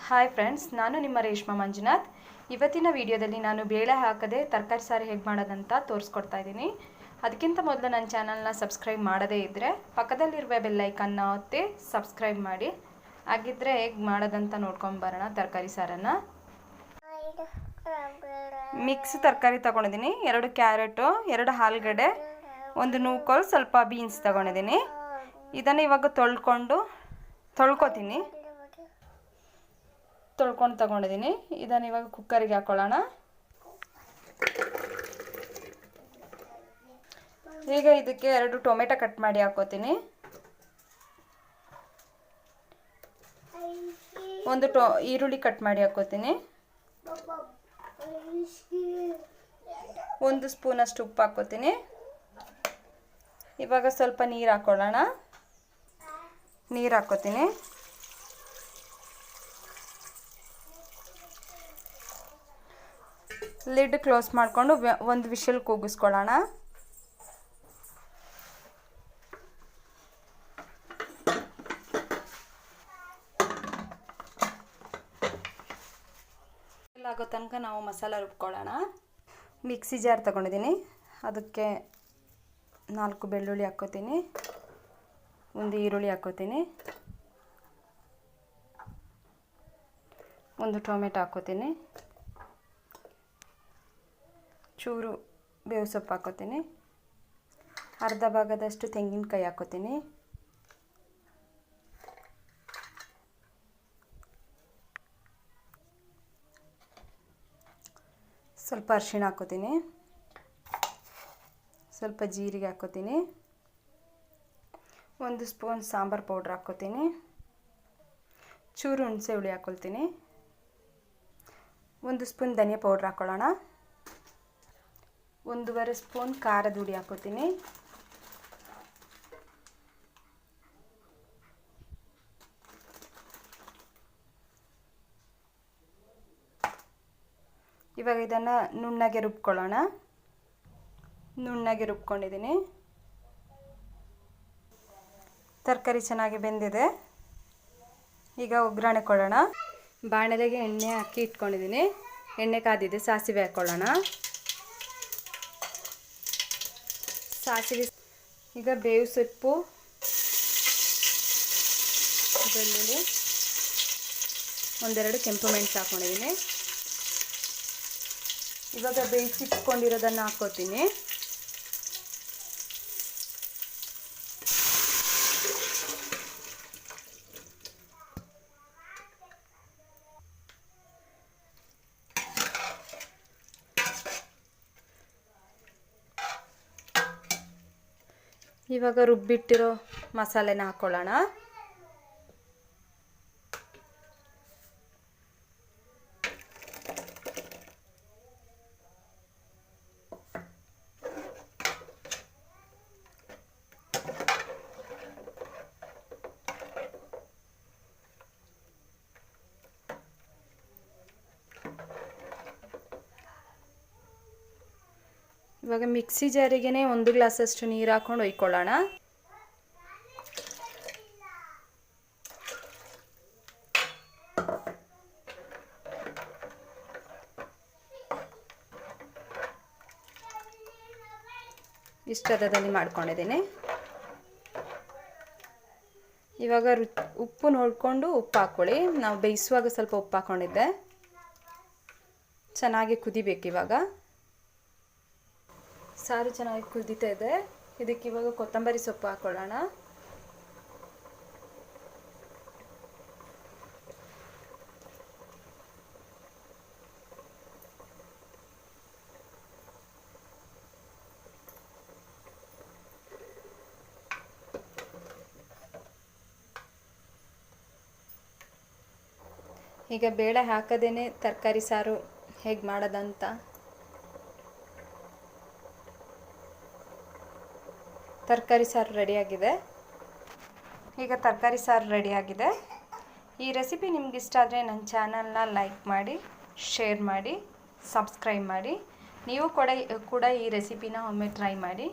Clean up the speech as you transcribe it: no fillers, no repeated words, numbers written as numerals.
Hi friends, ನಾನು ನಿಮ್ಮ ರೇಷ್ಮಾ ಮಂಜುನಾಥ್. ಇವತ್ತಿನ ವಿಡಿಯೋದಲ್ಲಿ ನಾನು ಬೇಳೆ ಹಾಕದೆ ತರಕಾರಿ ಸಾರು ಹೇಗೆ ಮಾಡೋದಂತ ತೋರಿಸ್ಕೊಡ್ತಾ ಇದ್ದೀನಿ. ಅದಕ್ಕಿಂತ ಮೊದಲು ನನ್ನ ಚಾನಲ್ನ ಸಬ್ಸ್ಕ್ರೈಬ್ ಮಾಡದೇ ಇದ್ದರೆ ಪಕ್ಕದಲ್ಲಿರುವ ಬೆಲ್ ಐಕನ್ನ ಒತ್ತಿ ಸಬ್ಸ್ಕ್ರೈಬ್ ಮಾಡಿ. ಹಾಗಿದ್ರೆ ಹೇಗೆ ಮಾಡೋದಂತ ನೋಡ್ಕೊಂಡು ಬರೋಣ. ತರಕಾರಿ ಸಾರನ್ನು ಮಿಕ್ಸ್ ತರಕಾರಿ ತೊಗೊಂಡಿದ್ದೀನಿ. 2 ಕ್ಯಾರೆಟು, 2 ಆಲೂಗಡ್ಡೆ, 1 ನೂಕೋಲು, ಸ್ವಲ್ಪ ಬೀನ್ಸ್ ತೊಗೊಂಡಿದ್ದೀನಿ. ಇದನ್ನು ಇವಾಗ ತೊಳ್ಕೊತೀನಿ. ತೊಳ್ಕೊಂಡು ತಗೊಂಡಿದ್ದೀನಿ. ಇದನ್ನು ಇವಾಗ ಕುಕ್ಕರಿಗೆ ಹಾಕೊಳ್ಳೋಣ. ಈಗ ಇದಕ್ಕೆ 2 ಟೊಮೆಟೊ ಕಟ್ ಮಾಡಿ ಹಾಕೋತೀನಿ. 1 ಈರುಳ್ಳಿ ಕಟ್ ಮಾಡಿ ಹಾಕೋತೀನಿ. 1 ಸ್ಪೂನಷ್ಟು ಉಪ್ಪು ಹಾಕೋತೀನಿ. ಇವಾಗ ಸ್ವಲ್ಪ ನೀರು ಹಾಕೊಳ್ಳೋಣ. ನೀರು ಹಾಕೋತೀನಿ. ಲಿಡ್ ಕ್ಲೋಸ್ ಮಾಡಿಕೊಂಡು 1 ವಿಷಲ್ ಕೂಗಿಸ್ಕೊಳ್ಳೋಣ. ಆಗೋ ತನಕ ನಾವು ಮಸಾಲ ರುಬ್ಕೊಳ್ಳೋಣ. ಮಿಕ್ಸಿ ಜಾರ್ ತಗೊಂಡಿದ್ದೀನಿ. ಅದಕ್ಕೆ 4 ಬೆಳ್ಳುಳ್ಳಿ ಹಾಕ್ಕೋತೀನಿ. 1 ಈರುಳ್ಳಿ ಹಾಕ್ಕೋತೀನಿ. 1 ಟೊಮೆಟೊ ಹಾಕ್ಕೋತೀನಿ. ಚೂರು ಬೇವು ಸೊಪ್ಪು ಹಾಕ್ಕೋತೀನಿ. ಅರ್ಧ ಭಾಗದಷ್ಟು ತೆಂಗಿನಕಾಯಿ ಹಾಕ್ಕೋತೀನಿ. ಸ್ವಲ್ಪ ಅರಿಶಿಣ ಹಾಕ್ಕೋತೀನಿ. ಸ್ವಲ್ಪ ಜೀರಿಗೆ ಹಾಕ್ಕೋತೀನಿ. 1 ಸ್ಪೂನ್ ಸಾಂಬಾರು ಪೌಡ್ರ್ ಹಾಕ್ಕೋತೀನಿ. ಚೂರು ಹುಣಸೆ ಹುಳಿ ಹಾಕ್ಕೊಳ್ತೀನಿ. 1 ಸ್ಪೂನ್ ಧನಿಯಾ ಪೌಡ್ರ್ ಹಾಕ್ಕೊಳ್ಳೋಣ. 1.5 ಸ್ಪೂನ್ ಖಾರದ ಹುಡಿ ಹಾಕ್ಕೋತೀನಿ. ಇವಾಗ ಇದನ್ನು ನುಣ್ಣಗೆ ರುಬ್ಕೊಳ್ಳೋಣ. ನುಣ್ಣಗೆ ರುಬ್ಕೊಂಡಿದ್ದೀನಿ. ತರಕಾರಿ ಚೆನ್ನಾಗಿ ಬೆಂದಿದೆ. ಈಗ ಒಗ್ಗರಣೆ ಕೊಡೋಣ. ಬಾಣಲೆಗೆ ಎಣ್ಣೆ ಹಾಕಿ ಇಟ್ಕೊಂಡಿದ್ದೀನಿ. ಎಣ್ಣೆ ಕಾದಿದೆ. ಸಾಸಿವೆ ಹಾಕ್ಕೊಳ್ಳೋಣ. ಸಾಸಿವೆ, ಈಗ ಬೇವು ಸೊಪ್ಪು, ಬೆಳ್ಳುಳ್ಳಿ, 1-2 ಕೆಂಪು ಮೆಣಸು ಹಾಕ್ಕೊಂಡಿದ್ದೀನಿ. ಇವಾಗ ಬೇಯಿಸಿಟ್ಕೊಂಡಿರೋದನ್ನು ಹಾಕ್ಕೋತೀನಿ. ಇವಾಗ ರುಬ್ಬಿಟ್ಟಿರೋ ಮಸಾಲೆನ ಹಾಕ್ಕೊಳ್ಳೋಣ. ಇವಾಗ ಮಿಕ್ಸಿ ಜಾರಿಗೆ 1 ಗ್ಲಾಸಷ್ಟು ನೀರು ಹಾಕ್ಕೊಂಡು ಒಯ್ಕೊಳ್ಳೋಣ. ಇಷ್ಟದಲ್ಲಿ ಮಾಡ್ಕೊಂಡಿದ್ದೀನಿ. ಇವಾಗ ಉಪ್ಪು ನೋಡಿಕೊಂಡು ಉಪ್ಪು ಹಾಕ್ಕೊಳ್ಳಿ. ನಾವು ಬೇಯಿಸುವಾಗ ಸ್ವಲ್ಪ ಉಪ್ಪು ಹಾಕ್ಕೊಂಡಿದ್ದೆ. ಚೆನ್ನಾಗಿ ಕುದಿಬೇಕು. ಇವಾಗ ಸಾರು ಚೆನ್ನಾಗಿ ಕುದೀತಾ ಇದೆ. ಇದಕ್ಕೆ ಇವಾಗ ಕೊತ್ತಂಬರಿ ಸೊಪ್ಪು ಹಾಕ್ಕೊಳ್ಳೋಣ. ಈಗ ಬೇಳೆ ಹಾಕದೇನೆ ತರಕಾರಿ ಸಾರು ಹೇಗೆ ಮಾಡೋದಂತ ತರಕಾರಿ ಸಾರು ರೆಡಿಯಾಗಿದೆ. ಈಗ ತರಕಾರಿ ಸಾರು ರೆಡಿಯಾಗಿದೆ. ಈ ರೆಸಿಪಿ ನಿಮ್ಗೆ ಇಷ್ಟ ಆದರೆ ನನ್ನ ಚಾನಲ್ನ ಲೈಕ್ ಮಾಡಿ, ಶೇರ್ ಮಾಡಿ, ಸಬ್ಸ್ಕ್ರೈಬ್ ಮಾಡಿ. ನೀವು ಕೂಡ ಈ ರೆಸಿಪಿನ ಒಮ್ಮೆ ಟ್ರೈ ಮಾಡಿ.